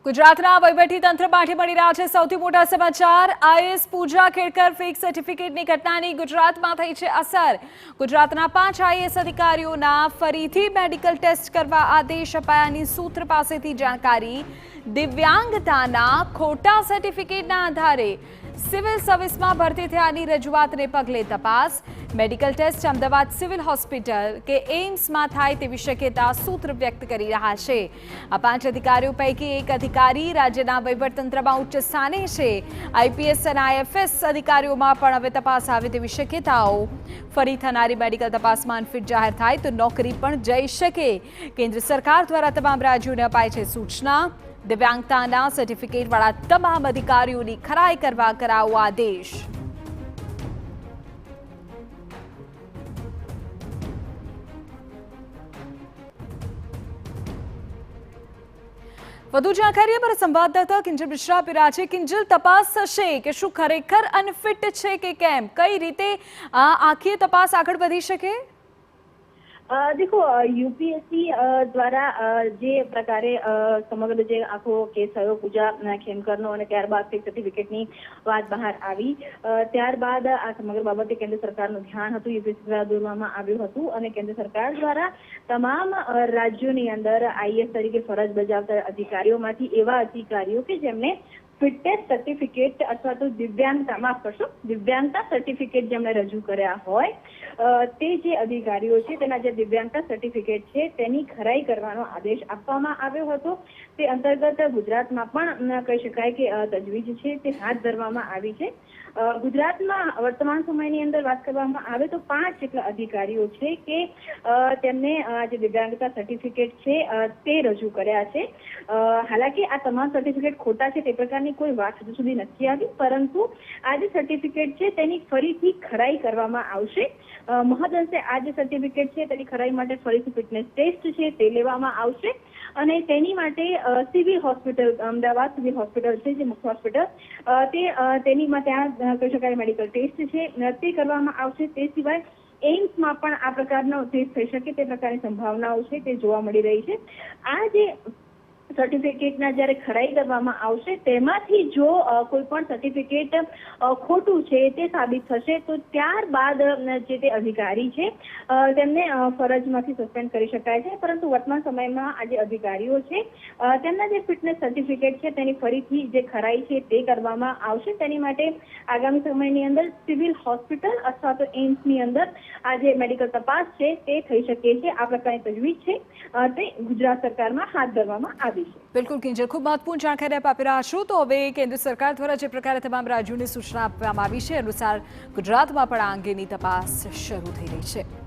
ગુજરાતના વહીવટીતંત્ર માટે મળી રહ્યા છે સૌથી મોટા સમાચાર। આઈએએસ પૂજા ખેડકર ફેક સર્ટિફિકેટની ઘટનાની ગુજરાતમાં થઈ છે અસર। ગુજરાતના 5 આઈએએસ અધિકારીઓના ફરીથી મેડિકલ ટેસ્ટ કરવા આદેશ અપાયાની સૂત્ર પાસેથી જાણકારી। દિવ્યાંગતાના ખોટા સર્ટિફિકેટના આધારે સિવિલ સર્વિસમાં ભરતી થયાની રજૂઆતને પગલે તપાસ। Medical test Ahmedabad civil hospital કે એમ્સમાં થાય તેવી શક્યતા સૂત્ર વ્યક્ત કરી રહ્યા છે। આ 5 અધિકારીઓ પૈકી એક અધિકારી રાજ્યના વહીવટતંત્રમાં ઉચ્ચ સ્થાને છે। આઈપીએસ અને આઈએફએસ અધિકારીઓમાં પણ હવે તપાસ આવે તેવી શક્યતાઓ। ફરી થનારી મેડિકલ તપાસમાં અનફિટ જાહેર થાય તો નોકરી પણ જઈ શકે। કેન્દ્ર સરકાર દ્વારા તમામ રાજ્યોને અપાઈ છે સૂચના। દિવ્યાંગતાના સર્ટિફિકેટવાળા તમામ અધિકારીઓની ખરાઈ કરવા કરાવો આદેશ। વધુ જાણકારી પર સંવાદદાતા કિંજલ મિશ્રા આપી રહ્યા છે। કિંજલ, તપાસ થશે કે શું ખરેખર અનફિટ છે કે કેમ? કઈ રીતે આખી તપાસ આગળ વધી શકે? देखो यूपीएससी द्वारा जे प्रकारे समग्र जे आखो केस थयो पूजा खेमकरनो અને ત્યારબાદ ફેક સર્ટિફિકેટની વાત બહાર આવી। ત્યારબાદ આ સમગ્ર બાબતે કેન્દ્ર સરકારનું ધ્યાન હતું, યુપીએસસી દ્વારા દોરવામાં આવ્યું હતું અને કેન્દ્ર સરકાર દ્વારા તમામ રાજ્યોની અંદર આઈએએસ તરીકે ફરજ બજાવતા અધિકારીઓમાંથી એવા અધિકારીઓ કે જેમને ફિટનેસ સર્ટિફિકેટ અથવા તો દિવ્યાંગતા માફ કરશો દિવ્યાંગતા સર્ટિફિકેટ જેમણે રજૂ કર્યા હોય તે જે અધિકારીઓ છે તેના જે દિવ્યાંગતા સર્ટિફિકેટ છે તેની ખરાઈ કરવાનો આદેશ આપવામાં આવ્યો હતો। તે અંતર્ગત ગુજરાતમાં પણ કહી શકાય કે તજવીજ છે તે હાથ ધરવામાં આવી છે। ગુજરાતમાં વર્તમાન સમયની અંદર વાત કરવામાં આવે તો 5 જેટલા અધિકારીઓ છે કે તેમને જે દિવ્યાંગતા સર્ટિફિકેટ છે તે રજૂ કર્યા છે। હાલાકી આ તમામ સર્ટિફિકેટ ખોટા છે તે પ્રકારની કોઈ વાત હજુ સુધી નથી આવી, પરંતુ આ જે સર્ટિફિકેટ છે તેની ફરીથી ખરાઈ કરવામાં આવશે। મહદઅંશે આ જે સર્ટિફિકેટ છે તેની ખરાઈ માટે ફરીથી ફિટનેસ ટેસ્ટ છે તે લેવામાં આવશે અને તેની માટે civil hospital Ahmedabad civil hospital છે જે મુખ્ય હોસ્પિટલ તેનીમાં ત્યાં કહી શકાય મેડિકલ ટેસ્ટ છે તે કરવામાં આવશે। તે સિવાય એમ્સમાં પણ આ પ્રકારનો ટેસ્ટ થઈ શકે તે પ્રકારની સંભાવનાઓ છે તે જોવા મળી રહી છે। આ જે સર્ટિફિકેટના જ્યારે ખરાઈ કરવામાં આવશે તેમાંથી જો કોઈ પણ સર્ટિફિકેટ ખોટું છે તે સાબિત થશે તો ત્યારબાદ જે તે અધિકારી છે તેમને ફરજમાંથી સસ્પેન્ડ કરી શકાય છે। પરંતુ વર્તમાન સમયમાં આ જે અધિકારીઓ છે તેમના જે ફિટનેસ સર્ટિફિકેટ છે તેની ફરીથી જે ખરાઈ છે તે કરવામાં આવશે। તેની માટે આગામી સમયની અંદર સિવિલ હોસ્પિટલ અથવા તો એમ્સની અંદર આ જે મેડિકલ તપાસ છે તે થઈ શકે છે। આ પ્રકારની તજવીજ છે તે ગુજરાત સરકારમાં હાથ ધરવામાં આવી। બિલકુલ કિંજલ, ખૂબ મહત્વપૂર્ણ જાણકારી આપી રહ્યા છો। તો હવે કેન્દ્ર સરકાર દ્વારા જે પ્રકારે તમામ રાજ્યોને સૂચના આપવામાં આવી છે અનુસાર ગુજરાતમાં પણ આ અંગેની તપાસ શરૂ થઈ રહી છે।